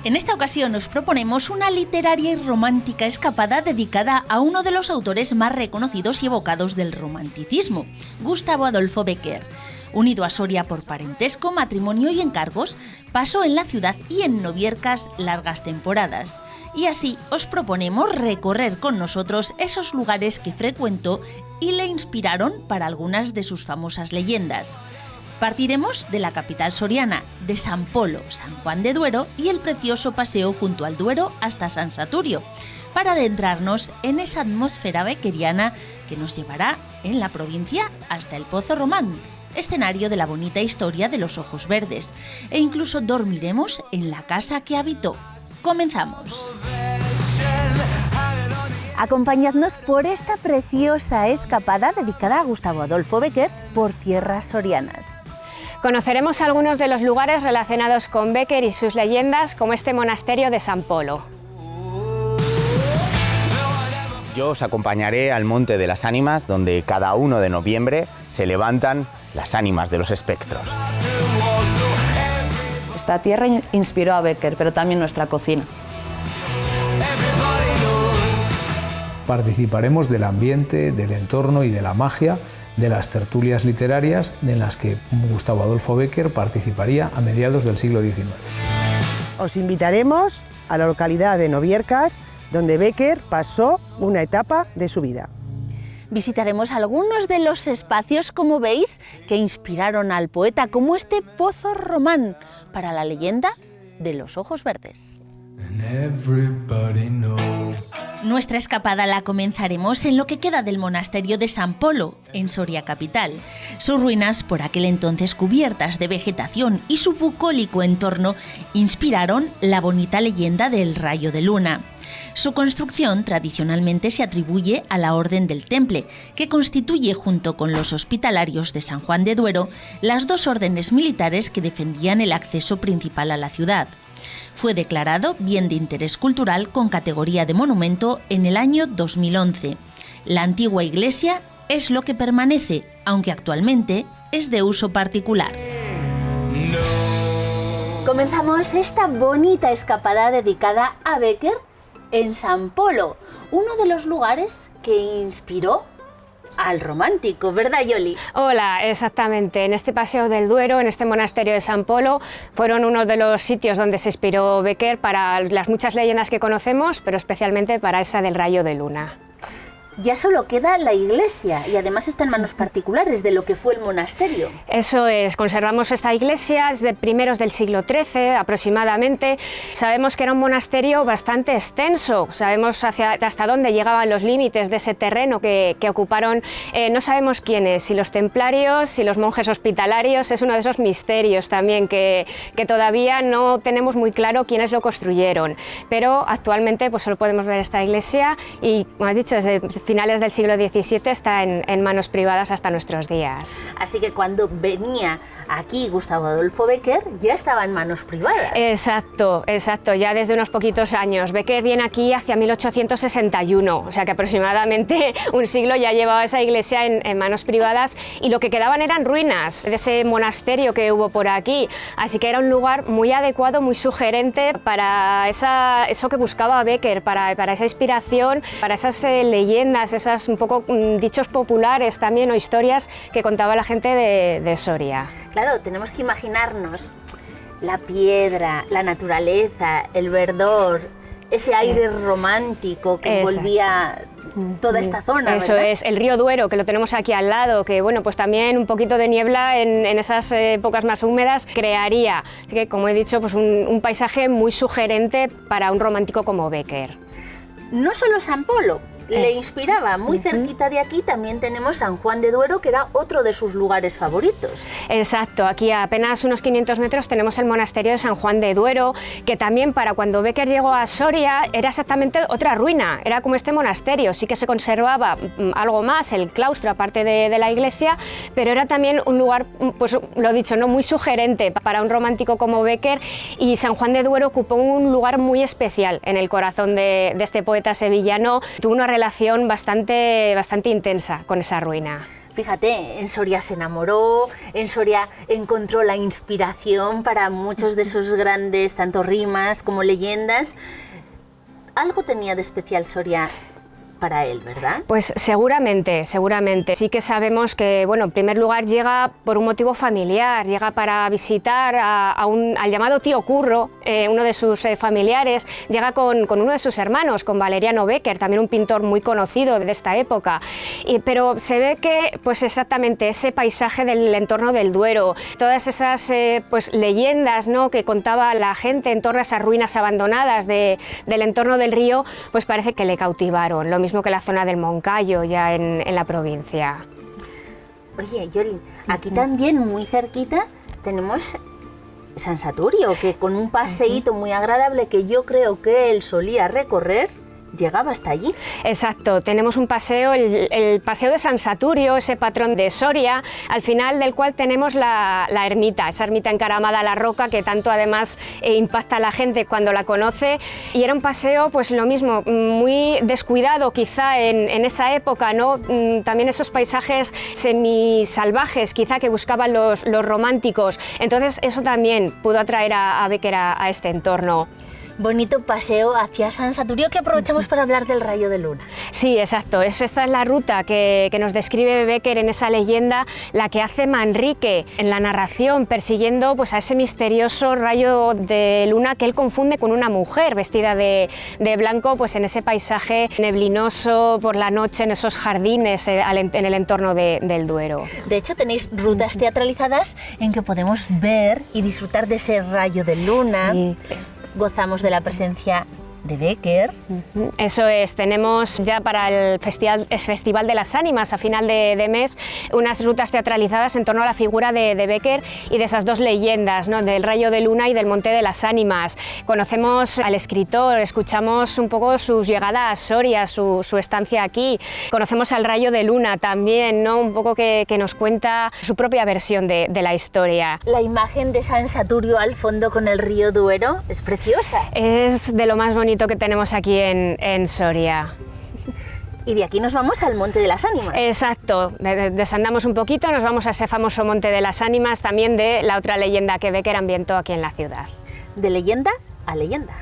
En esta ocasión os proponemos una literaria y romántica escapada dedicada a uno de los autores más reconocidos y evocados del romanticismo, Gustavo Adolfo Bécquer. Unido a Soria por parentesco, matrimonio y encargos, pasó en la ciudad y en Noviercas largas temporadas. Y así os proponemos recorrer con nosotros esos lugares que frecuentó y le inspiraron para algunas de sus famosas leyendas. Partiremos de la capital soriana, de San Polo, San Juan de Duero y el precioso paseo junto al Duero hasta San Saturio, para adentrarnos en esa atmósfera bequeriana que nos llevará en la provincia hasta el Pozo Román, escenario de la bonita historia de los ojos verdes, e incluso dormiremos en la casa que habitó. ¡Comenzamos! Acompañadnos por esta preciosa escapada dedicada a Gustavo Adolfo Bécquer por tierras sorianas. Conoceremos algunos de los lugares relacionados con Bécquer y sus leyendas, como este monasterio de San Polo. Yo os acompañaré al Monte de las Ánimas, donde cada 1 de noviembre se levantan las ánimas de los espectros. Esta tierra inspiró a Bécquer, pero también nuestra cocina. Participaremos del ambiente, del entorno y de la magia de las tertulias literarias en las que Gustavo Adolfo Bécquer participaría a mediados del siglo XIX. Os invitaremos a la localidad de Noviercas, donde Bécquer pasó una etapa de su vida. Visitaremos algunos de los espacios, como veis, que inspiraron al poeta, como este Pozo Román, para la leyenda de los ojos verdes. Nuestra escapada la comenzaremos en lo que queda del monasterio de San Polo, en Soria capital. Sus ruinas, por aquel entonces cubiertas de vegetación, y su bucólico entorno inspiraron la bonita leyenda del rayo de luna. Su construcción tradicionalmente se atribuye a la Orden del Temple, que constituye, junto con los hospitalarios de San Juan de Duero, las dos órdenes militares que defendían el acceso principal a la ciudad. Fue declarado Bien de Interés Cultural con categoría de monumento en el año 2011. La antigua iglesia es lo que permanece, aunque actualmente es de uso particular. Comenzamos esta bonita escapada dedicada a Bécquer en San Polo, uno de los lugares que inspiró al romántico, ¿verdad, Yoli? Hola, exactamente. En este paseo del Duero, en este monasterio de San Polo, fueron uno de los sitios donde se inspiró Bécquer para las muchas leyendas que conocemos, pero especialmente para esa del rayo de luna. Ya solo queda la iglesia y además está en manos particulares de lo que fue el monasterio. Eso es, conservamos esta iglesia desde primeros del siglo XIII aproximadamente. Sabemos que era un monasterio bastante extenso, sabemos hasta dónde llegaban los límites de ese terreno que ocuparon, no sabemos quiénes, si los templarios, si los monjes hospitalarios. Es uno de esos misterios también que todavía no tenemos muy claro quiénes lo construyeron, pero actualmente pues solo podemos ver esta iglesia y, como has dicho, desde finales del siglo XVII está en manos privadas hasta nuestros días. Así que cuando venía aquí Gustavo Adolfo Bécquer ya estaba en manos privadas. Exacto, ya desde unos poquitos años. Bécquer viene aquí hacia 1861, o sea que aproximadamente un siglo ya llevaba esa iglesia en manos privadas y lo que quedaban eran ruinas de ese monasterio que hubo por aquí. Así que era un lugar muy adecuado, muy sugerente para eso que buscaba Bécquer, para esa inspiración, para esas leyendas, esas un poco dichos populares también o historias que contaba la gente de Soria. Claro, tenemos que imaginarnos la piedra, la naturaleza, el verdor, ese aire romántico que envolvía toda esta zona, Eso ¿verdad? es, el río Duero, que lo tenemos aquí al lado, que bueno, pues también un poquito de niebla en esas épocas más húmedas crearía. Así que, como he dicho, pues un paisaje muy sugerente para un romántico como Bécquer. No solo San Polo le inspiraba, muy cerquita de aquí también tenemos San Juan de Duero, que era otro de sus lugares favoritos. Exacto, aquí a apenas unos 500 metros tenemos el monasterio de San Juan de Duero, que también para cuando Bécquer llegó a Soria era exactamente otra ruina, era como este monasterio, sí que se conservaba algo más, el claustro aparte de la iglesia, pero era también un lugar, pues lo dicho, ¿no?, muy sugerente para un romántico como Bécquer, y San Juan de Duero ocupó un lugar muy especial en el corazón de este poeta sevillano. Tuvo una relación bastante intensa con esa ruina. Fíjate, en Soria se enamoró, en Soria encontró la inspiración para muchos de sus grandes, tanto rimas como leyendas. Algo tenía de especial Soria para él, ¿verdad? Pues seguramente. Sí que sabemos que, bueno, en primer lugar llega por un motivo familiar, llega para visitar al llamado tío Curro, uno de sus familiares, llega con uno de sus hermanos, con Valeriano Bécquer, también un pintor muy conocido de esta época. Pero se ve que, pues exactamente, ese paisaje del entorno del Duero, todas esas pues, leyendas, ¿no?, que contaba la gente en torno a esas ruinas abandonadas del entorno del río, pues parece que le cautivaron. Lo mismo que la zona del Moncayo, ya en la provincia. Oye, Yoli, aquí también muy cerquita tenemos San Saturio, que con un paseíto muy agradable que yo creo que él solía recorrer, llegaba hasta allí. Exacto, tenemos un paseo, el paseo de San Saturio, ese patrón de Soria, al final del cual tenemos la ermita, esa ermita encaramada a la roca que tanto además impacta a la gente cuando la conoce, y era un paseo, pues lo mismo, muy descuidado quizá en esa época, ¿no? También esos paisajes semisalvajes quizá que buscaban los románticos, entonces eso también pudo atraer a Bécquer a este entorno. Bonito paseo hacia San Saturio, que aprovechamos para hablar del rayo de luna. Sí, exacto. Esta es la ruta que nos describe Bécquer en esa leyenda, la que hace Manrique en la narración, persiguiendo pues, a ese misterioso rayo de luna que él confunde con una mujer vestida de blanco, pues en ese paisaje neblinoso por la noche, en esos jardines en el entorno del Duero. De hecho, tenéis rutas teatralizadas en que podemos ver y disfrutar de ese rayo de luna. Sí. Gozamos de la presencia de Bécquer. Eso es, tenemos ya para el Festival de las Ánimas a final de mes unas rutas teatralizadas en torno a la figura de Bécquer y de esas dos leyendas, ¿no?, del rayo de luna y del Monte de las Ánimas. Conocemos al escritor, escuchamos un poco su llegada a Soria, su estancia aquí, conocemos al rayo de luna también, ¿no?, un poco que nos cuenta su propia versión de la historia. La imagen de San Saturio al fondo con el río Duero es preciosa. Es de lo más bonito que tenemos aquí en Soria. Y de aquí nos vamos al Monte de las Ánimas. Exacto, desandamos un poquito, nos vamos a ese famoso Monte de las Ánimas, también de la otra leyenda que Bécquer ambientó aquí en la ciudad. De leyenda a leyenda.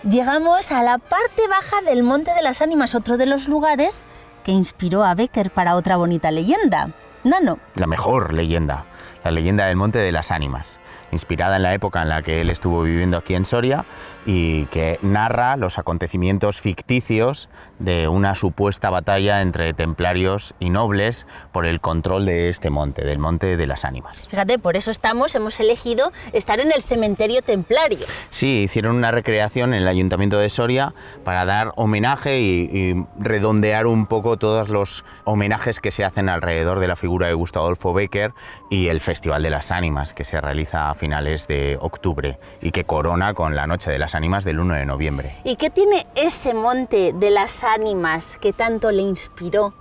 Llegamos a la parte baja del Monte de las Ánimas, otro de los lugares que inspiró a Bécquer para otra bonita leyenda. Nano. La mejor leyenda, la leyenda del Monte de las Ánimas, inspirada en la época en la que él estuvo viviendo aquí en Soria y que narra los acontecimientos ficticios de una supuesta batalla entre templarios y nobles por el control de este monte, del Monte de las Ánimas. Fíjate, por eso hemos elegido estar en el cementerio templario. Sí, hicieron una recreación en el Ayuntamiento de Soria para dar homenaje y redondear un poco todos los homenajes que se hacen alrededor de la figura de Gustavo Adolfo Bécquer y el Festival de las Ánimas, que se realiza a finales de octubre y que corona con la Noche de las Ánimas del 1 de noviembre. ¿Y qué tiene ese Monte de las Ánimas que tanto le inspiró?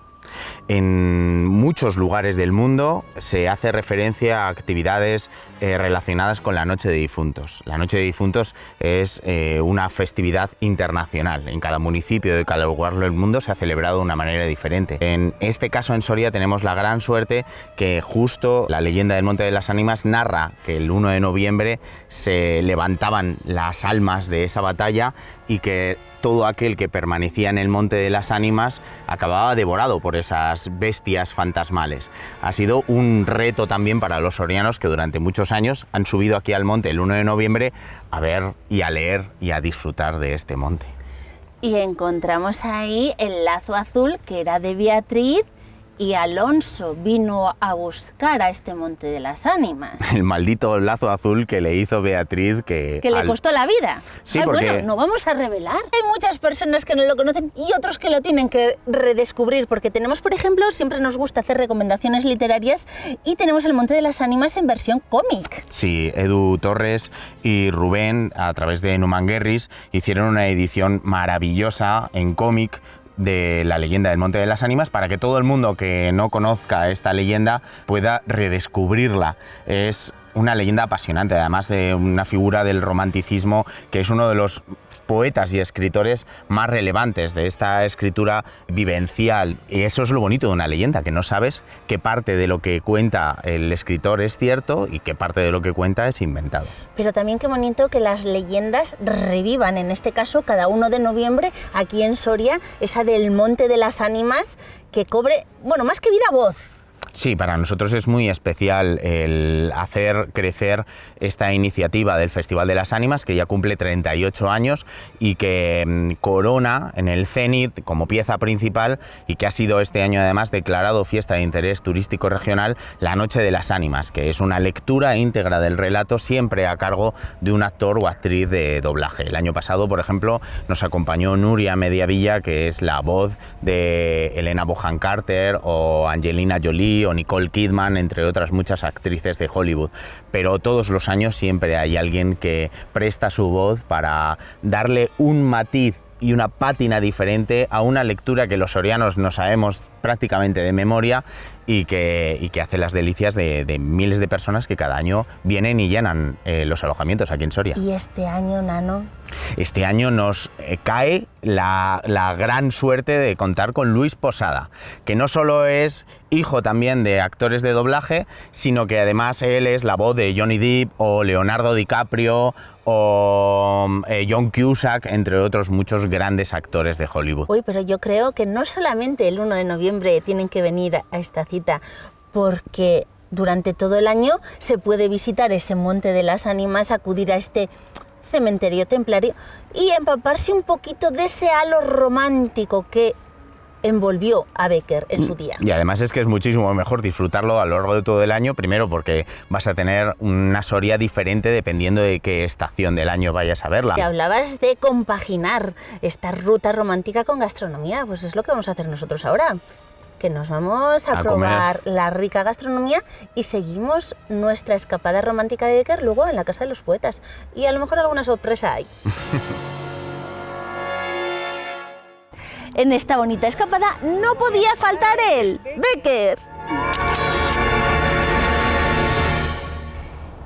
En muchos lugares del mundo se hace referencia a actividades relacionadas con la Noche de Difuntos. La Noche de Difuntos es una festividad internacional. En cada municipio de cada lugar del mundo se ha celebrado de una manera diferente. En este caso, en Soria, tenemos la gran suerte que justo la leyenda del Monte de las Ánimas narra que el 1 de noviembre se levantaban las almas de esa batalla y que todo aquel que permanecía en el Monte de las Ánimas acababa devorado por esas bestias fantasmales. Ha sido un reto también para los sorianos que durante muchos años han subido aquí al monte el 1 de noviembre a ver y a leer y a disfrutar de este monte. Y encontramos ahí el lazo azul que era de Beatriz y Alonso vino a buscar a este Monte de las Ánimas. El maldito lazo azul que le hizo Beatriz que le costó la vida. Sí, porque... Bueno, no vamos a revelar. Hay muchas personas que no lo conocen y otros que lo tienen que redescubrir, porque tenemos, por ejemplo, siempre nos gusta hacer recomendaciones literarias y tenemos el Monte de las Ánimas en versión cómic. Sí, Edu Torres y Rubén, a través de Numanguerris, hicieron una edición maravillosa en cómic de la leyenda del Monte de las Ánimas para que todo el mundo que no conozca esta leyenda pueda redescubrirla. Es una leyenda apasionante, además de una figura del romanticismo que es uno de los poetas y escritores más relevantes de esta escritura vivencial. Y eso es lo bonito de una leyenda, que no sabes qué parte de lo que cuenta el escritor es cierto y qué parte de lo que cuenta es inventado. Pero también qué bonito que las leyendas revivan, en este caso cada 1 de noviembre, aquí en Soria, esa del Monte de las Ánimas, que cobre, bueno, más que vida, voz. Sí, para nosotros es muy especial el hacer crecer esta iniciativa del Festival de las Ánimas, que ya cumple 38 años y que corona en el Cenit como pieza principal, y que ha sido este año además declarado fiesta de interés turístico regional, la Noche de las Ánimas, que es una lectura íntegra del relato, siempre a cargo de un actor o actriz de doblaje. El año pasado, por ejemplo, nos acompañó Nuria Mediavilla, que es la voz de Helena Bonham Carter o Angelina Jolie o Nicole Kidman, entre otras muchas actrices de Hollywood. Pero todos los años siempre hay alguien que presta su voz para darle un matiz y una pátina diferente a una lectura que los sorianos no sabemos prácticamente de memoria y que hace las delicias de miles de personas que cada año vienen y llenan los alojamientos aquí en Soria. ¿Y este año, Nano? Este año nos cae la gran suerte de contar con Luis Posada, que no solo es hijo también de actores de doblaje, sino que además él es la voz de Johnny Depp o Leonardo DiCaprio o John Cusack, entre otros muchos grandes actores de Hollywood. Uy, pero yo creo que no solamente el 1 de noviembre tienen que venir a esta cita, porque durante todo el año se puede visitar ese Monte de las Ánimas, acudir a este cementerio templario y empaparse un poquito de ese halo romántico que envolvió a Bécquer en su día. Y además es que es muchísimo mejor disfrutarlo a lo largo de todo el año, primero porque vas a tener una Soria diferente dependiendo de qué estación del año vayas a verla. Te hablabas de compaginar esta ruta romántica con gastronomía, pues es lo que vamos a hacer nosotros ahora, que nos vamos a probar la rica gastronomía y seguimos nuestra escapada romántica de Bécquer luego en la Casa de los Poetas. Y a lo mejor alguna sorpresa hay. En esta bonita escapada no podía faltar él, Bécquer.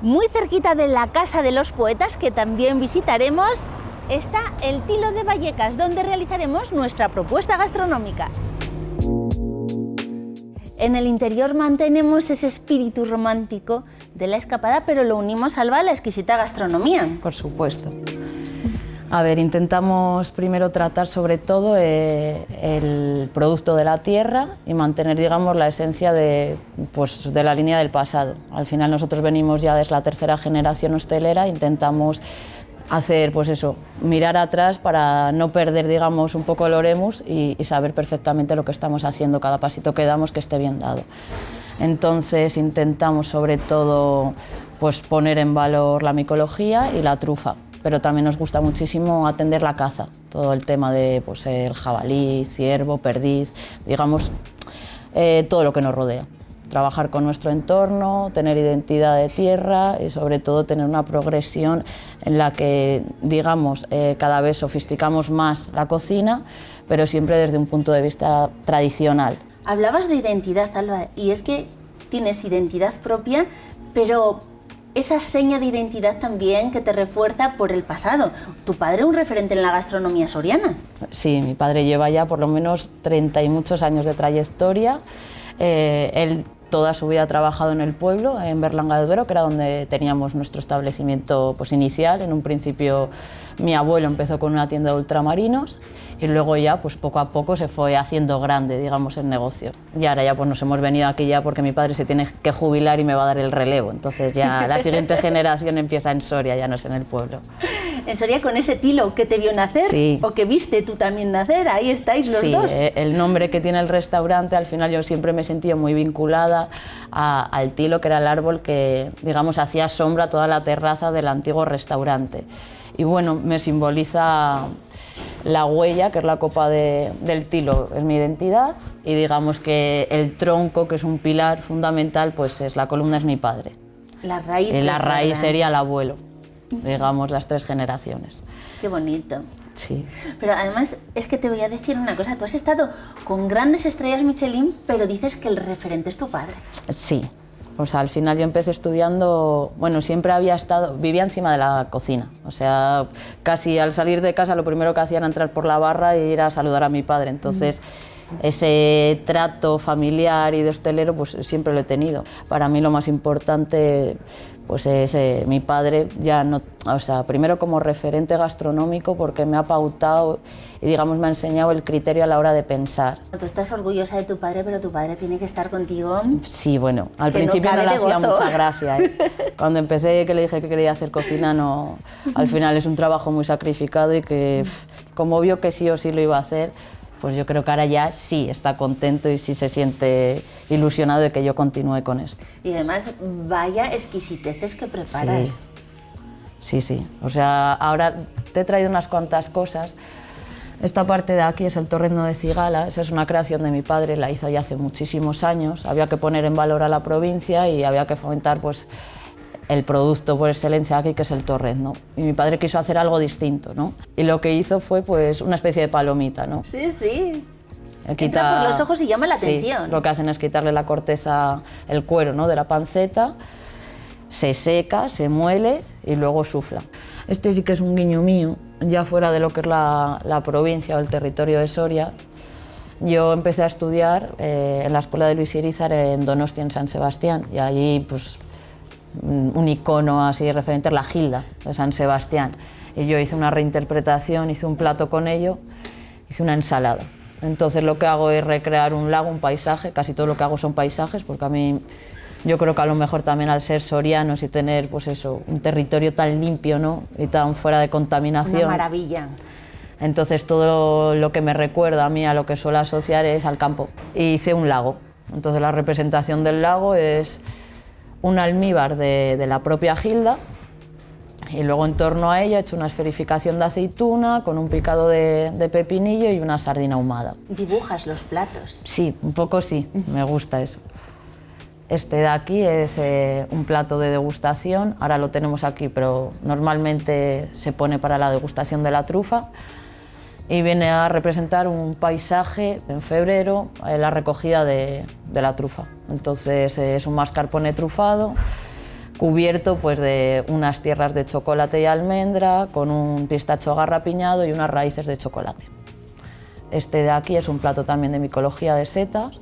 Muy cerquita de la Casa de los Poetas, que también visitaremos, está el Tilo de Vallecas, donde realizaremos nuestra propuesta gastronómica. En el interior mantenemos ese espíritu romántico de la escapada, pero lo unimos, Alba, a la exquisita gastronomía. Por supuesto. A ver, intentamos primero tratar sobre todo el producto de la tierra y mantener, digamos, la esencia de la línea del pasado. Al final nosotros venimos ya desde la 3ª generación hostelera, intentamos hacer, pues eso, mirar atrás para no perder, digamos, un poco el oremus y saber perfectamente lo que estamos haciendo, cada pasito que damos que esté bien dado. Entonces intentamos sobre todo pues poner en valor la micología y la trufa, pero también nos gusta muchísimo atender la caza, todo el tema de pues, el jabalí, ciervo, perdiz, digamos, todo lo que nos rodea. Trabajar con nuestro entorno, tener identidad de tierra y sobre todo tener una progresión en la que, digamos, cada vez sofisticamos más la cocina, pero siempre desde un punto de vista tradicional. Hablabas de identidad, Alba, y es que tienes identidad propia, pero esa seña de identidad también que te refuerza por el pasado. Tu padre es un referente en la gastronomía soriana. Sí, mi padre lleva ya por lo menos 30 y muchos años de trayectoria. Él toda su vida ha trabajado en el pueblo, en Berlanga de Duero, que era donde teníamos nuestro establecimiento pues, inicial. En un principio mi abuelo empezó con una tienda de ultramarinos y luego ya pues, poco a poco se fue haciendo grande, digamos, el negocio. Y ahora ya pues, nos hemos venido aquí ya porque mi padre se tiene que jubilar y me va a dar el relevo. Entonces ya la siguiente generación empieza en Soria, ya no es en el pueblo. ¿En Soria con ese Tilo que te vio nacer? Sí. ¿O que viste tú también nacer? Ahí estáis los dos. Sí, el nombre que tiene el restaurante, al final yo siempre me he sentido muy vinculada al Tilo, que era el árbol que, digamos, hacía sombra a toda la terraza del antiguo restaurante. Y bueno, me simboliza la huella, que es la copa del Tilo, es mi identidad, y digamos que el tronco, que es un pilar fundamental, pues es la columna, es mi padre. La raíz. La raíz sería el abuelo, digamos, las 3 generaciones. Qué bonito. Sí. Pero además es que te voy a decir una cosa, tú has estado con grandes estrellas Michelin, pero dices que el referente es tu padre. Sí, O sea, al final yo empecé estudiando, bueno, siempre vivía encima de la cocina. O sea, casi al salir de casa lo primero que hacía era entrar por la barra e ir a saludar a mi padre. Entonces, ese trato familiar y de hostelero, pues siempre lo he tenido. Para mí lo más importante, pues es mi padre, ya no, o sea, primero como referente gastronómico, porque me ha pautado y, digamos, me ha enseñado el criterio a la hora de pensar. Tú estás orgullosa de tu padre, pero tu padre tiene que estar contigo. Sí, bueno, al principio no le hacía mucha gracia, ¿eh? Cuando empecé, que le dije que quería hacer cocina, no, al final es un trabajo muy sacrificado y que, como vio que sí o sí lo iba a hacer, pues yo creo que ahora ya sí está contento y sí se siente ilusionado de que yo continúe con esto. Y además, vaya exquisiteces que preparas. Sí, sí. O sea, ahora te he traído unas cuantas cosas. Esta parte de aquí es el torrendo de cigala, esa es una creación de mi padre, la hizo ya hace muchísimos años. Había que poner en valor a la provincia y había que fomentar, pues, el producto por excelencia aquí, que es el torrendo. Y mi padre quiso hacer algo distinto, ¿no? Y lo que hizo fue, pues, una especie de palomita, ¿no? Sí, sí. Entra por los ojos y llama la atención. Lo que hacen es quitarle la corteza, el cuero, ¿no?, de la panceta, se seca, se muele y luego sufla. Este sí que es un guiño mío, ya fuera de lo que es la provincia o el territorio de Soria. Yo empecé a estudiar en la escuela de Luis Irízar en Donostia, en San Sebastián, y allí, pues, un icono así referente es la Gilda de San Sebastián. Y yo hice una reinterpretación, hice un plato con ello, hice una ensalada. Entonces lo que hago es recrear un lago, un paisaje, casi todo lo que hago son paisajes, porque a mí, yo creo que a lo mejor también al ser sorianos y tener, pues eso, un territorio tan limpio, ¿no?, y tan fuera de contaminación. Una maravilla. Entonces todo lo que me recuerda a mí a lo que suelo asociar es al campo. Y hice un lago. Entonces la representación del lago es un almíbar de la propia Gilda, y luego en torno a ella he hecho una esferificación de aceituna con un picado de pepinillo y una sardina ahumada. ¿Dibujas los platos? Sí, un poco sí, me gusta eso. Este de aquí es un plato de degustación, ahora lo tenemos aquí, pero normalmente se pone para la degustación de la trufa, y viene a representar un paisaje en febrero, la recogida de la trufa. Entonces es un mascarpone trufado, cubierto, pues, de unas tierras de chocolate y almendra, con un pistacho garrapiñado y unas raíces de chocolate. Este de aquí es un plato también de micología de setas.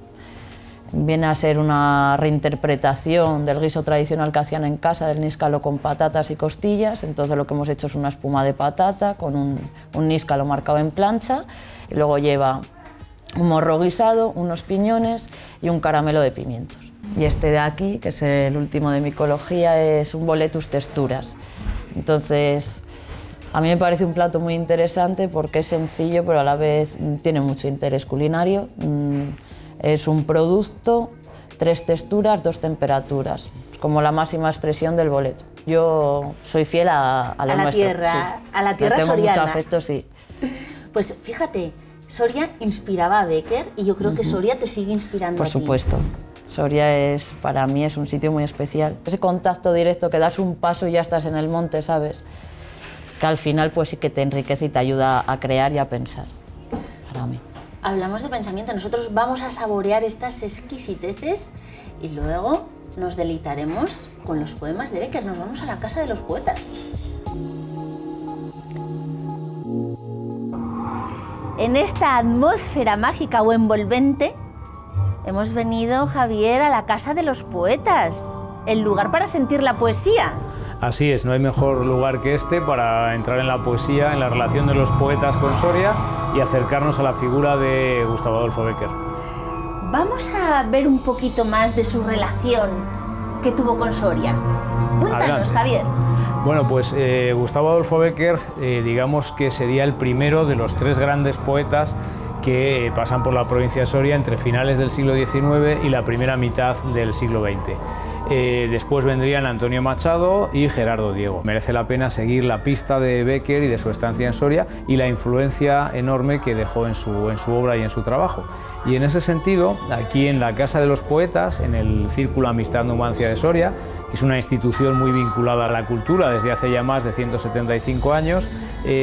Viene a ser una reinterpretación del guiso tradicional que hacían en casa, del níscalo con patatas y costillas. Entonces lo que hemos hecho es una espuma de patata con un níscalo marcado en plancha, y luego lleva un morro guisado, unos piñones y un caramelo de pimientos. Y este de aquí, que es el último de micología, es un boletus texturas. Entonces, a mí me parece un plato muy interesante porque es sencillo, pero a la vez tiene mucho interés culinario. Es un producto, 3 texturas, 2 temperaturas. Es como la máxima expresión del boleto. Yo soy fiel a lo nuestro. Tierra, sí. a la tierra tengo soriana. Mucho afecto, sí. Pues fíjate, Soria inspiraba a Bécquer y yo creo que Soria te sigue inspirando Por a ti. supuesto. Soria para mí es un sitio muy especial. Ese contacto directo que das un paso y ya estás en el monte, ¿sabes? Que al final pues sí que te enriquece y te ayuda a crear y a pensar, para mí. Hablamos de pensamiento, nosotros vamos a saborear estas exquisiteces y luego nos deleitaremos con los poemas de Bécquer. Nos vamos a la casa de los poetas. En esta atmósfera mágica o envolvente, hemos venido, Javier, a la casa de los poetas, el lugar para sentir la poesía. Así es, no hay mejor lugar que este para entrar en la poesía, en la relación de los poetas con Soria y acercarnos a la figura de Gustavo Adolfo Bécquer. Vamos a ver un poquito más de su relación que tuvo con Soria. Cuéntanos, Adelante. Javier. Bueno, pues Gustavo Adolfo Bécquer, digamos que sería el primero de los 3 grandes poetas que pasan por la provincia de Soria entre finales del siglo XIX y la primera mitad del siglo XX. Después vendrían Antonio Machado y Gerardo Diego. Merece la pena seguir la pista de Bécquer y de su estancia en Soria y la influencia enorme que dejó en su obra y en su trabajo. Y en ese sentido, aquí en la Casa de los Poetas, en el Círculo Amistad Numancia de Soria, que es una institución muy vinculada a la cultura desde hace ya más de 175 años,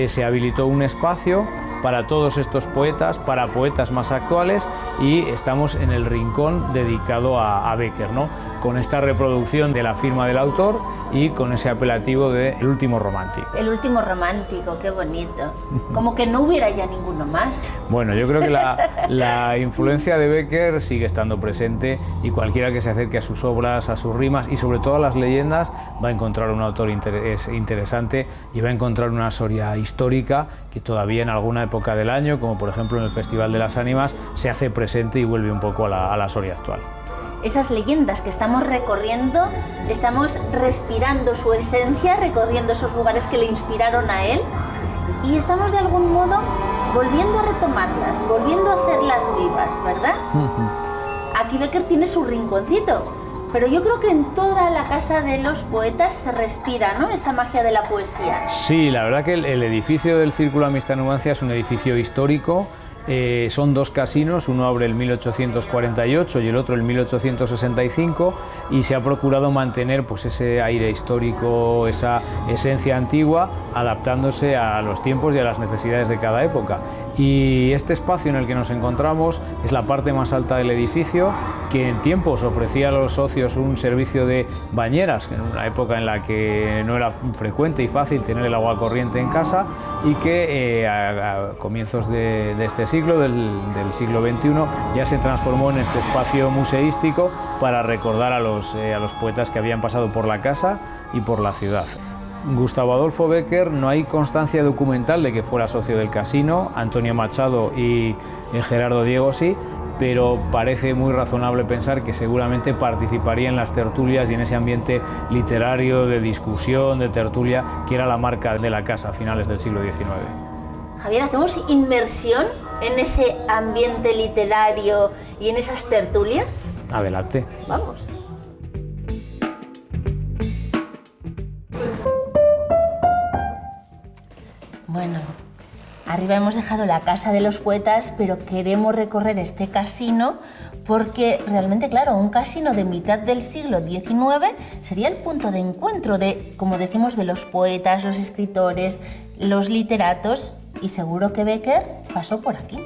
se habilitó un espacio para todos estos poetas, para poetas más actuales, y estamos en el rincón dedicado a Bécquer, ¿no? Con esta reproducción de la firma del autor y con ese apelativo de El último romántico. El último romántico, qué bonito. Como que no hubiera ya ninguno más. Bueno, yo creo que la influencia de Bécquer sigue estando presente, y cualquiera que se acerque a sus obras, a sus rimas y sobre todo a las leyendas va a encontrar un autor interesante, y va a encontrar una Soria histórica que todavía en alguna época del año, como por ejemplo en el Festival de las Ánimas, se hace presente y vuelve un poco a la Soria actual. Esas leyendas que estamos recorriendo, estamos respirando su esencia, recorriendo esos lugares que le inspiraron a él, y estamos de algún modo volviendo a retomarlas, volviendo a hacerlas vivas, ¿verdad? Aquí Bécquer tiene su rinconcito, pero yo creo que en toda la casa de los poetas se respira, ¿no?, esa magia de la poesía. Sí, la verdad que el edificio del Círculo Amistad Numancia es un edificio histórico. Son dos casinos, uno abre en 1848 y el otro en 1865, y se ha procurado mantener pues ese aire histórico, esa esencia antigua, adaptándose a los tiempos y a las necesidades de cada época. Y este espacio en el que nos encontramos es la parte más alta del edificio, que en tiempos ofrecía a los socios un servicio de bañeras, en una época en la que no era frecuente y fácil tener el agua corriente en casa, y que a comienzos de este siglo, del siglo XXI, ya se transformó en este espacio museístico para recordar a los poetas que habían pasado por la casa y por la ciudad. Gustavo Adolfo Bécquer, no hay constancia documental de que fuera socio del casino. Antonio Machado y Gerardo Diego sí, pero parece muy razonable pensar que seguramente participaría en las tertulias y en ese ambiente literario, de discusión, de tertulia, que era la marca de la casa a finales del siglo XIX. Javier, ¿hacemos inmersión en ese ambiente literario y en esas tertulias? Adelante. Vamos. Bueno, arriba hemos dejado la casa de los poetas, pero queremos recorrer este casino porque realmente, claro, un casino de mitad del siglo XIX sería el punto de encuentro de, como decimos, de los poetas, los escritores, los literatos, y seguro que Bécquer pasó por aquí.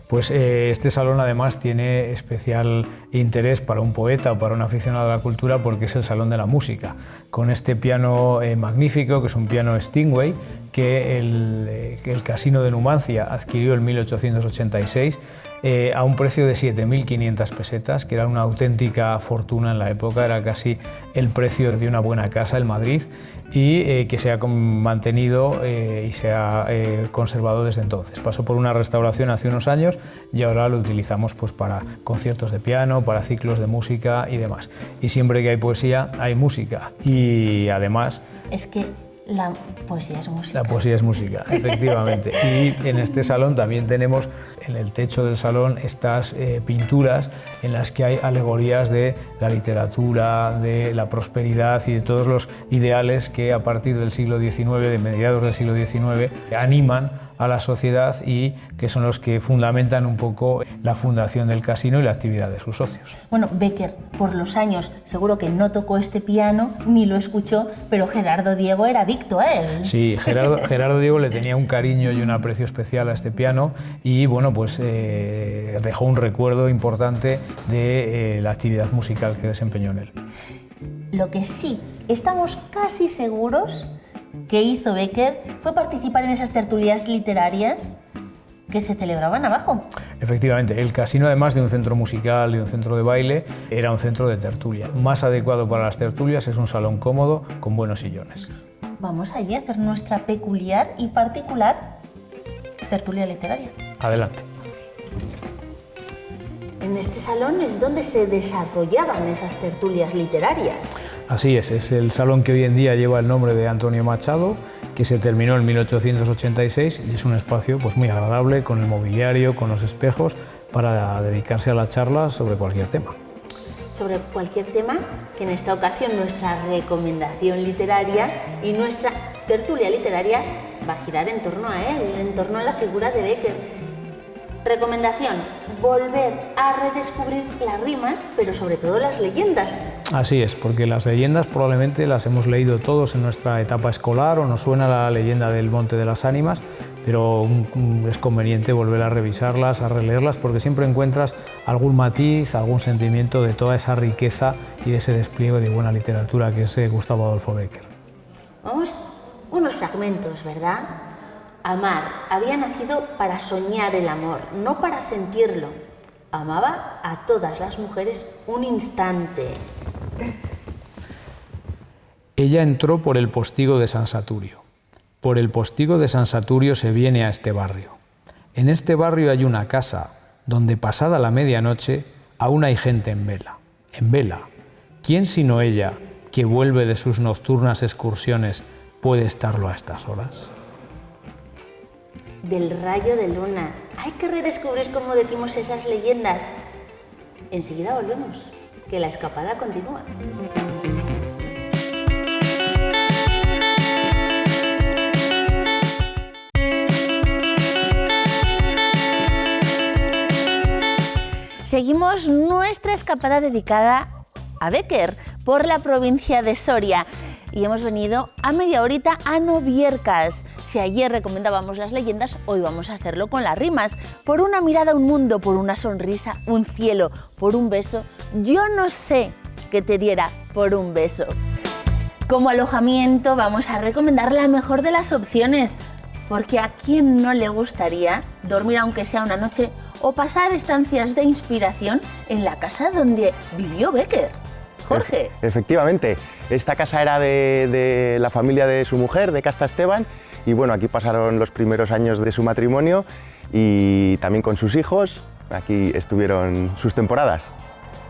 Pues este salón además tiene especial interés para un poeta o para un aficionado a la cultura, porque es el Salón de la Música, con este piano magnífico, que es un piano Steinway, que el Casino de Numancia adquirió en 1886 a un precio de 7.500 pesetas, que era una auténtica fortuna en la época, era casi el precio de una buena casa en Madrid, y que se ha mantenido y se ha conservado desde entonces. Pasó por una restauración hace unos años y ahora lo utilizamos pues para conciertos de piano, para ciclos de música y demás. Y siempre que hay poesía, hay música. Y además... Es que la poesía es música. La poesía es música, efectivamente. Y en este salón también tenemos, en el techo del salón, estas pinturas en las que hay alegorías de la literatura, de la prosperidad y de todos los ideales que a partir del siglo XIX, de mediados del siglo XIX, animan a la sociedad y que son los que fundamentan un poco la fundación del casino y la actividad de sus socios. Bueno, Bécquer, por los años, seguro que no tocó este piano ni lo escuchó, pero Gerardo Diego era adicto a él. Sí, Gerardo Diego le tenía un cariño y un aprecio especial a este piano, y bueno, pues dejó un recuerdo importante de la actividad musical que desempeñó en él. Lo que sí estamos casi seguros que hizo Bécquer fue participar en esas tertulias literarias que se celebraban abajo. Efectivamente, el casino, además de un centro musical y un centro de baile, era un centro de tertulia. Más adecuado para las tertulias, es un salón cómodo con buenos sillones. Vamos allí a hacer nuestra peculiar y particular tertulia literaria. Adelante. En este salón es donde se desarrollaban esas tertulias literarias. Así es el salón que hoy en día lleva el nombre de Antonio Machado, que se terminó en 1886, y es un espacio pues muy agradable, con el mobiliario, con los espejos, para dedicarse a la charla sobre cualquier tema. Sobre cualquier tema, que en esta ocasión nuestra recomendación literaria y nuestra tertulia literaria va a girar en torno a él, en torno a la figura de Bécquer. Recomendación, volver a redescubrir las rimas, pero sobre todo las leyendas. Así es, porque las leyendas probablemente las hemos leído todos en nuestra etapa escolar o nos suena la leyenda del Monte de las Ánimas, pero es conveniente volver a revisarlas, a releerlas, porque siempre encuentras algún matiz, algún sentimiento de toda esa riqueza y de ese despliegue de buena literatura que es Gustavo Adolfo Bécquer. Vamos, unos fragmentos, ¿verdad? Amar había nacido para soñar el amor, no para sentirlo. Amaba a todas las mujeres un instante. Ella entró por el postigo de San Saturio. Por el postigo de San Saturio se viene a este barrio. En este barrio hay una casa donde, pasada la medianoche, aún hay gente en vela. En vela. ¿Quién sino ella, que vuelve de sus nocturnas excursiones, puede estarlo a estas horas? Del rayo de luna. Hay que redescubrir cómo decimos esas leyendas. Enseguida volvemos, que la escapada continúa. Seguimos nuestra escapada dedicada a Bécquer por la provincia de Soria. Y hemos venido a media horita a Noviercas. Si ayer recomendábamos las leyendas, hoy vamos a hacerlo con las rimas. Por una mirada un mundo, por una sonrisa un cielo, por un beso yo no sé qué te diera por un beso. Como alojamiento vamos a recomendar la mejor de las opciones, porque a quién no le gustaría dormir aunque sea una noche o pasar estancias de inspiración en la casa donde vivió Bécquer. Jorge. Efectivamente, esta casa era de la familia de su mujer, de Casta Esteban, y bueno, aquí pasaron los primeros años de su matrimonio y también con sus hijos, aquí estuvieron sus temporadas.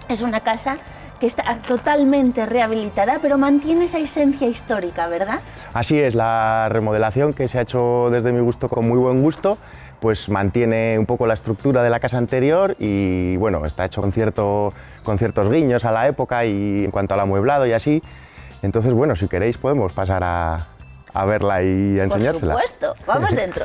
Es una casa que está totalmente rehabilitada, pero mantiene esa esencia histórica, ¿verdad? Así es, la remodelación que se ha hecho desde mi gusto con muy buen gusto, pues mantiene un poco la estructura de la casa anterior y bueno, está hecho con ciertos guiños a la época y en cuanto al amueblado y así. Entonces, bueno, si queréis podemos pasar a verla y a enseñársela. Por supuesto, vamos dentro.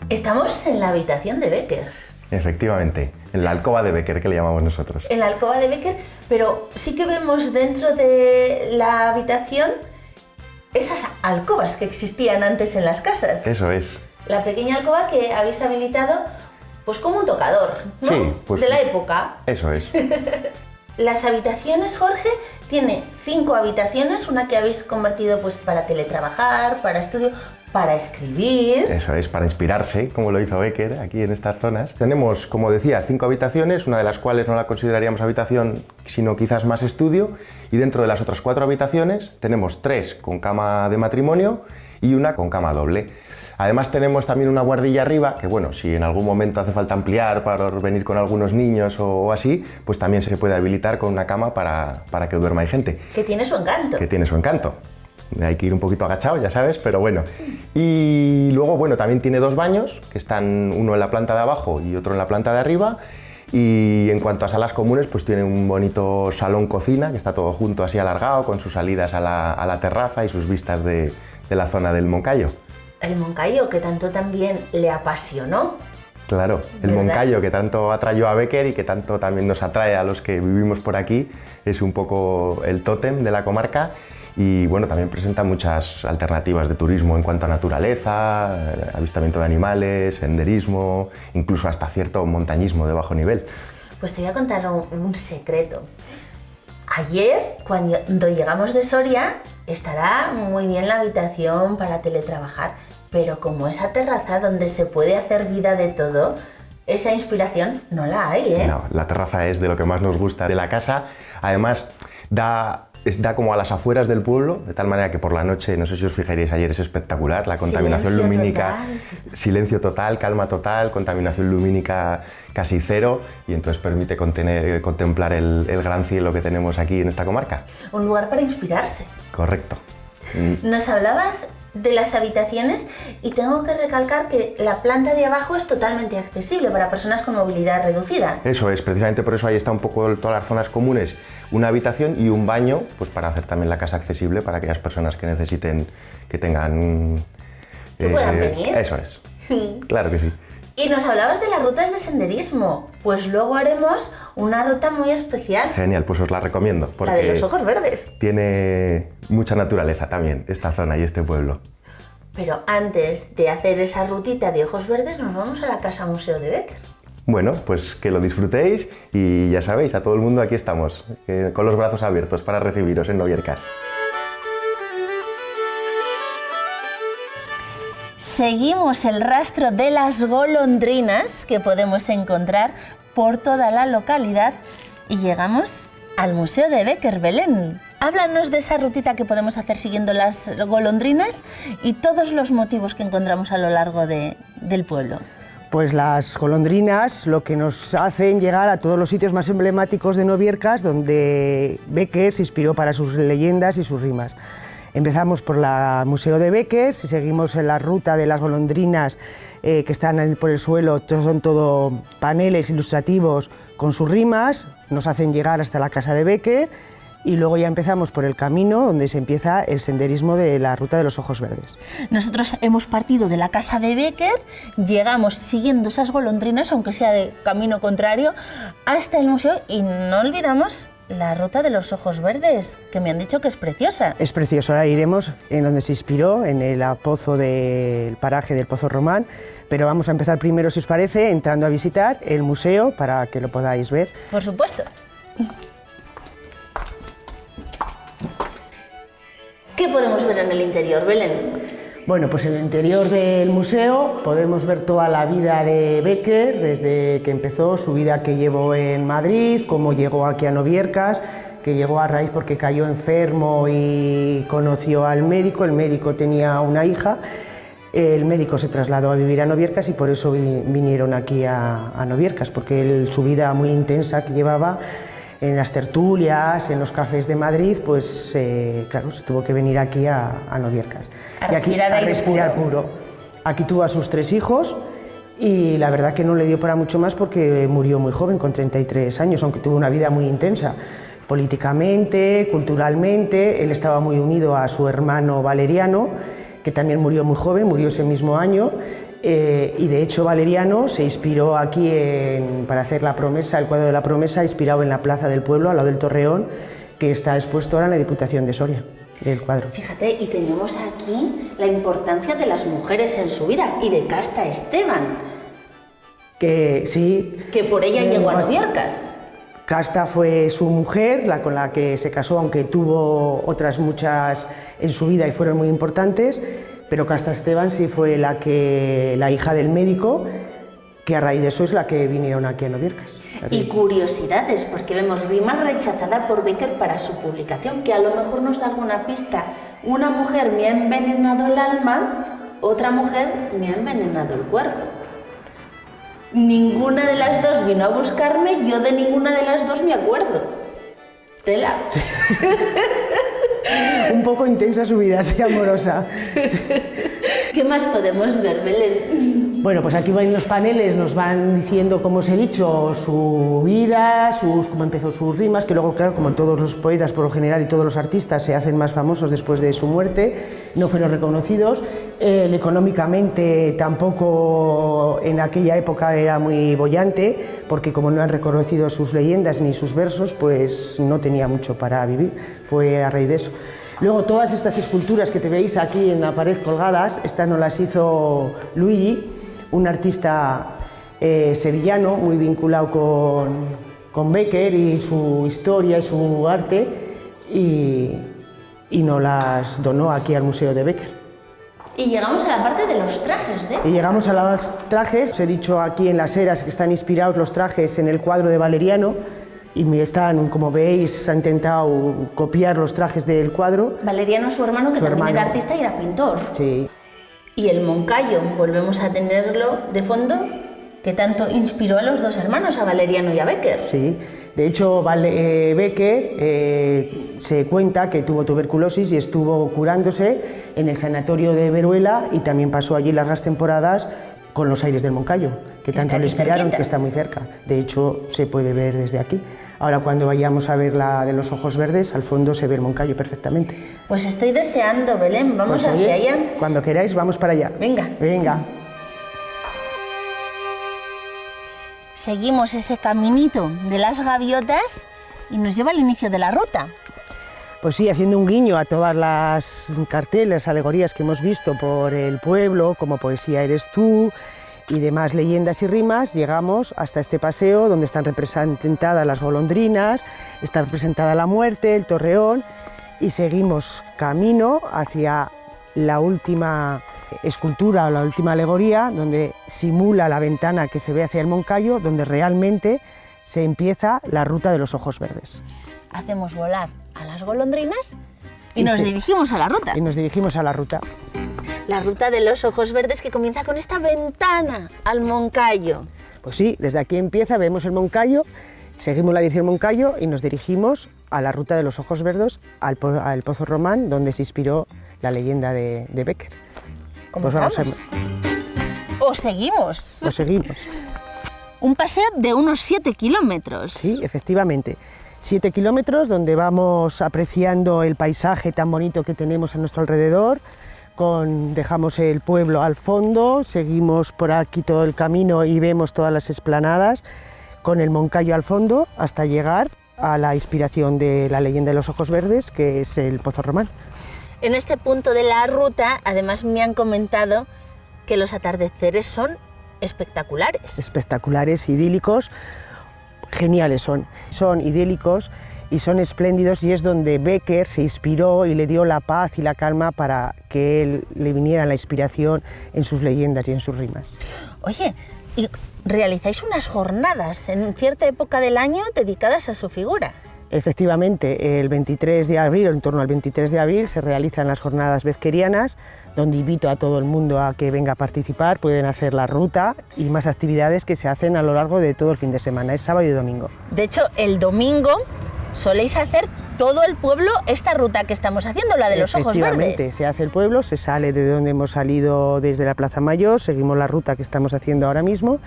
Estamos en la habitación de Bécquer. Efectivamente, en la alcoba de Bécquer, que le llamamos nosotros. En la alcoba de Bécquer, pero sí que vemos dentro de la habitación esas alcobas que existían antes en las casas. Eso es. La pequeña alcoba que habéis habilitado pues como un tocador, ¿no? Sí, pues de la época. Eso es. Las habitaciones, Jorge, tiene 5 habitaciones, una que habéis convertido pues para teletrabajar, para estudio, para escribir. Eso es, para inspirarse, como lo hizo Bécquer aquí en estas zonas. Tenemos, como decía, 5 habitaciones, una de las cuales no la consideraríamos habitación, sino quizás más estudio, y dentro de las otras 4 habitaciones tenemos 3 con cama de matrimonio y una con cama doble. Además tenemos también una guardilla arriba, que bueno, si en algún momento hace falta ampliar para venir con algunos niños o así, pues también se puede habilitar con una cama para que duerma ahí gente. Que tiene su encanto. Que tiene su encanto. Hay que ir un poquito agachado, ya sabes, pero bueno. Y luego, bueno, también tiene 2 baños, que están uno en la planta de abajo y otro en la planta de arriba. Y en cuanto a salas comunes, pues tiene un bonito salón-cocina, que está todo junto así alargado, con sus salidas a la terraza y sus vistas de la zona del Moncayo. El Moncayo, que tanto también le apasionó. Claro, el ¿verdad? Moncayo, que tanto atrayó a Bécquer y que tanto también nos atrae a los que vivimos por aquí, es un poco el tótem de la comarca y bueno, también presenta muchas alternativas de turismo en cuanto a naturaleza, avistamiento de animales, senderismo, incluso hasta cierto montañismo de bajo nivel. Pues te voy a contar un secreto. Ayer, cuando llegamos de Soria, estará muy bien la habitación para teletrabajar, pero como esa terraza donde se puede hacer vida de todo, esa inspiración no la hay, ¿eh? No, la terraza es de lo que más nos gusta de la casa. Además, da como a las afueras del pueblo, de tal manera que por la noche, no sé si os fijaréis ayer, es espectacular, la contaminación Silencio lumínica, total. Silencio total, calma total, contaminación lumínica casi cero, y entonces permite contemplar el gran cielo que tenemos aquí en esta comarca. Un lugar para inspirarse. Correcto. Nos hablabas de las habitaciones y tengo que recalcar que la planta de abajo es totalmente accesible para personas con movilidad reducida. Eso es, precisamente por eso ahí está un poco todas las zonas comunes, una habitación y un baño, pues para hacer también la casa accesible para aquellas personas que necesiten, que tengan... Que puedan venir. Eso es, claro que sí. Y nos hablabas de las rutas de senderismo, pues luego haremos una ruta muy especial. Genial, pues os la recomiendo. Porque la de los ojos verdes. Tiene mucha naturaleza también esta zona y este pueblo. Pero antes de hacer esa rutita de ojos verdes nos vamos a la Casa Museo de Bécquer. Bueno, pues que lo disfrutéis y ya sabéis, a todo el mundo aquí estamos, con los brazos abiertos para recibiros en Noviercas. Seguimos el rastro de las golondrinas que podemos encontrar por toda la localidad y llegamos al Museo de Bécquer, Belén. Háblanos de esa rutita que podemos hacer siguiendo las golondrinas y todos los motivos que encontramos a lo largo del pueblo. Pues las golondrinas lo que nos hacen llegar a todos los sitios más emblemáticos de Noviercas, donde Bécquer se inspiró para sus leyendas y sus rimas. Empezamos por el Museo de Bécquer, si seguimos en la ruta de las golondrinas que están por el suelo, son todo paneles ilustrativos con sus rimas, nos hacen llegar hasta la Casa de Bécquer y luego ya empezamos por el camino donde se empieza el senderismo de la ruta de los ojos verdes. Nosotros hemos partido de la Casa de Bécquer, llegamos siguiendo esas golondrinas, aunque sea de camino contrario, hasta el museo y no olvidamos la ruta de los ojos verdes, que me han dicho que es preciosa. Es precioso, ahora iremos en donde se inspiró, en el pozo del paraje del Pozo Román, pero vamos a empezar primero, si os parece, entrando a visitar el museo para que lo podáis ver. Por supuesto. ¿Qué podemos ver en el interior, Belén? Bueno, pues en el interior del museo podemos ver toda la vida de Bécquer, desde que empezó, su vida que llevó en Madrid, cómo llegó aquí a Noviercas, que llegó a raíz porque cayó enfermo y conoció al médico, el médico tenía una hija, el médico se trasladó a vivir a Noviercas y por eso vinieron aquí a Noviercas, porque su vida muy intensa que llevaba en las tertulias, en los cafés de Madrid, pues claro, se tuvo que venir aquí a Noviercas. A respirar puro. Aquí tuvo a sus 3 hijos y la verdad que no le dio para mucho más porque murió muy joven, con 33 años, aunque tuvo una vida muy intensa. Políticamente, culturalmente, él estaba muy unido a su hermano Valeriano, que también murió muy joven, murió ese mismo año. Y de hecho Valeriano se inspiró aquí para hacer la promesa, el cuadro de la promesa, inspirado en la Plaza del Pueblo, al lado del Torreón, que está expuesto ahora en la Diputación de Soria, el cuadro. Fíjate, y tenemos aquí la importancia de las mujeres en su vida y de Casta Esteban. Que sí. Que por ella llegó a Noviercas. Casta fue su mujer, la con la que se casó, aunque tuvo otras muchas en su vida y fueron muy importantes. Pero Casta Esteban sí fue la hija del médico, que a raíz de eso es la que vinieron aquí a Noviercas. Y curiosidades, porque vemos rima rechazada por Bécquer para su publicación, que a lo mejor nos da alguna pista. Una mujer me ha envenenado el alma, otra mujer me ha envenenado el cuerpo. Ninguna de las dos vino a buscarme, yo de ninguna de las dos me acuerdo. Tela. Sí. Un poco intensa su vida, así amorosa. ¿Qué más podemos ver, Belén? Bueno, pues aquí van los paneles, nos van diciendo, como os he dicho, su vida, cómo empezó sus rimas, que luego, claro, como todos los poetas por lo general y todos los artistas se hacen más famosos después de su muerte, no fueron reconocidos. Económicamente tampoco en aquella época era muy boyante, porque como no han reconocido sus leyendas ni sus versos, pues no tenía mucho para vivir, fue a raíz de eso. Luego todas estas esculturas que te veis aquí en la pared colgadas, estas nos las hizo Luigi, un artista sevillano muy vinculado con Bécquer y su historia y su arte, y nos las donó aquí al Museo de Bécquer. Y llegamos a la parte de los trajes, Y llegamos a los trajes, os he dicho aquí en las eras que están inspirados los trajes en el cuadro de Valeriano, y están, como veis, ha intentado copiar los trajes del cuadro. Valeriano, su hermano, que también era artista y era pintor. Sí. Y el Moncayo, volvemos a tenerlo de fondo, que tanto inspiró a los dos hermanos, a Valeriano y a Bécquer. Sí, De hecho, Becker se cuenta que tuvo tuberculosis y estuvo curándose en el sanatorio de Veruela y también pasó allí largas temporadas con los aires del Moncayo, que tanto le esperaron, que está muy cerca. De hecho, se puede ver desde aquí. Ahora, cuando vayamos a ver la de los ojos verdes, al fondo se ve el Moncayo perfectamente. Pues estoy deseando, Belén, vamos Pues, hacia allá. Cuando queráis, vamos para allá. Venga. Venga. Seguimos ese caminito de las gaviotas y nos lleva al inicio de la ruta. Pues sí, haciendo un guiño a todas las carteles, alegorías que hemos visto por el pueblo, como Poesía eres tú y demás leyendas y rimas, llegamos hasta este paseo donde están representadas las golondrinas, está representada la muerte, el torreón, y seguimos camino hacia la última escultura o la última alegoría, donde simula la ventana que se ve hacia el Moncayo, donde realmente se empieza la ruta de los ojos verdes. Hacemos volar a las golondrinas y nos dirigimos a la ruta. Y nos dirigimos a la ruta. La ruta de los ojos verdes que comienza con esta ventana al Moncayo. Pues sí, desde aquí empieza, vemos el Moncayo, seguimos la dirección Moncayo y nos dirigimos a la ruta de los ojos verdes, al Pozo Román, donde se inspiró la leyenda de Becker. Pues vamos. ¿O seguimos? O seguimos. Un paseo de unos 7 kilómetros. Sí, efectivamente. 7 kilómetros donde vamos apreciando el paisaje tan bonito que tenemos a nuestro alrededor. Dejamos el pueblo al fondo, seguimos por aquí todo el camino y vemos todas las explanadas con el Moncayo al fondo hasta llegar a la inspiración de la leyenda de los ojos verdes, que es el Pozo Román. En este punto de la ruta, además me han comentado que los atardeceres son espectaculares. Espectaculares, idílicos, geniales son. Son idílicos y son espléndidos, y es donde Becker se inspiró y le dio la paz y la calma para que él le viniera la inspiración en sus leyendas y en sus rimas. Oye, y realizáis unas jornadas en cierta época del año dedicadas a su figura. Efectivamente, el 23 de abril, o en torno al 23 de abril, se realizan las jornadas beckerianas, donde invito a todo el mundo a que venga a participar. Pueden hacer la ruta y más actividades que se hacen a lo largo de todo el fin de semana, es sábado y domingo. De hecho, el domingo soléis hacer todo el pueblo esta ruta que estamos haciendo, la de los ojos verdes. Efectivamente, se hace el pueblo, se sale de donde hemos salido desde la Plaza Mayor, seguimos la ruta que estamos haciendo ahora mismo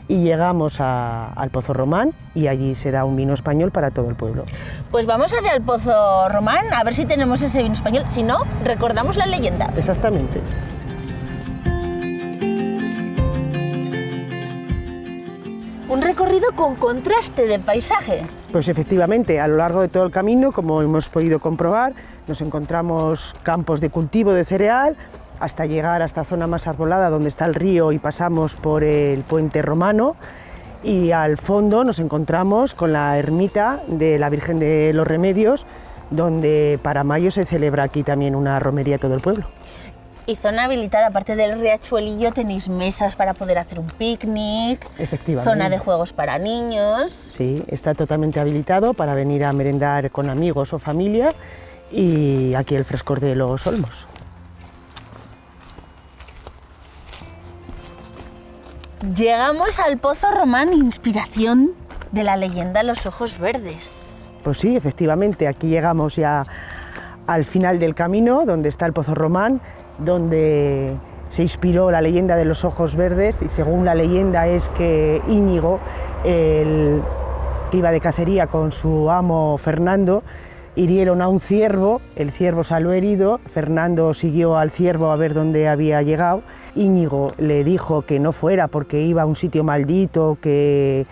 y llegamos al Pozo Román, y allí se da un vino español para todo el pueblo. Pues vamos hacia el Pozo Román a ver si tenemos ese vino español, si no, recordamos la leyenda. Exactamente. Un recorrido con contraste de paisaje. Pues efectivamente, a lo largo de todo el camino, como hemos podido comprobar, nos encontramos campos de cultivo de cereal, hasta llegar a esta zona más arbolada donde está el río y pasamos por el puente romano, y al fondo nos encontramos con la ermita de la Virgen de los Remedios, donde para mayo se celebra aquí también una romería todo el pueblo. Y zona habilitada, aparte del riachuelillo, tenéis mesas para poder hacer un picnic, Efectivamente. zona de juegos para niños. Sí, está totalmente habilitado para venir a merendar con amigos o familia, y aquí el frescor de los olmos. Llegamos al Pozo Román, inspiración de la leyenda Los Ojos Verdes. Pues sí, efectivamente, aquí llegamos ya al final del camino, donde está el Pozo Román, donde se inspiró la leyenda de los ojos verdes, y según la leyenda es que Íñigo, que iba de cacería con su amo Fernando, hirieron a un ciervo, el ciervo salió herido, Fernando siguió al ciervo a ver dónde había llegado, Íñigo le dijo que no fuera porque iba a un sitio maldito, que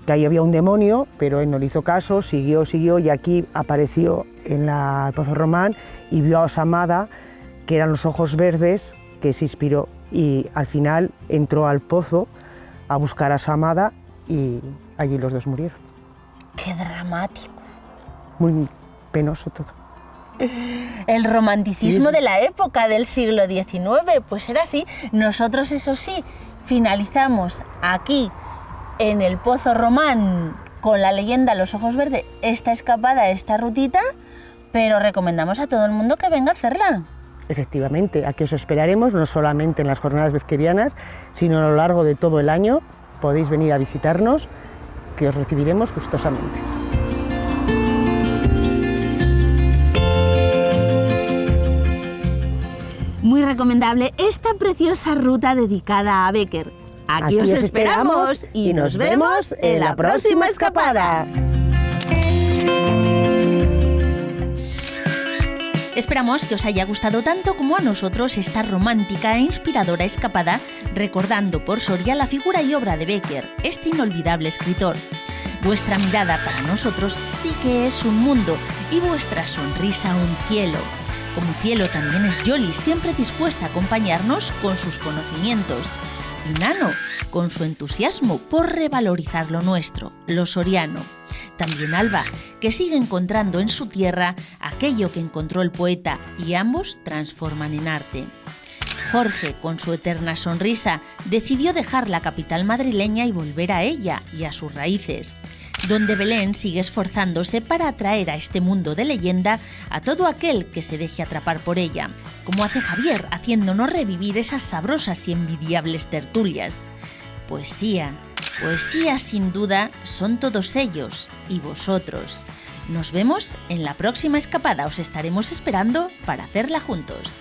ahí había un demonio, pero él no le hizo caso, siguió y aquí apareció en el Pozo Román y vio a su amada, que eran los ojos verdes, que se inspiró, y al final entró al pozo a buscar a su amada y allí los dos murieron. ¡Qué dramático! Muy penoso todo. El romanticismo de la época del siglo XIX, pues era así. Nosotros, eso sí, finalizamos aquí en el Pozo Román con la leyenda Los Ojos Verdes, esta escapada, esta rutita, pero recomendamos a todo el mundo que venga a hacerla. Efectivamente, aquí os esperaremos, no solamente en las jornadas beckerianas, sino a lo largo de todo el año. Podéis venir a visitarnos, que os recibiremos gustosamente. Muy recomendable esta preciosa ruta dedicada a Bécquer. Aquí os esperamos y nos vemos en la próxima escapada. Esperamos que os haya gustado tanto como a nosotros esta romántica e inspiradora escapada, recordando por Soria la figura y obra de Bécquer, este inolvidable escritor. Vuestra mirada para nosotros sí que es un mundo y vuestra sonrisa un cielo. Como cielo también es Yoli, siempre dispuesta a acompañarnos con sus conocimientos. Y Nano, con su entusiasmo por revalorizar lo nuestro, lo soriano. También Alba, que sigue encontrando en su tierra aquello que encontró el poeta y ambos transforman en arte. Jorge, con su eterna sonrisa, decidió dejar la capital madrileña y volver a ella y a sus raíces, donde Belén sigue esforzándose para atraer a este mundo de leyenda a todo aquel que se deje atrapar por ella, como hace Javier, haciéndonos revivir esas sabrosas y envidiables tertulias. Poesía sin duda son todos ellos y vosotros. Nos vemos en la próxima escapada, os estaremos esperando para hacerla juntos.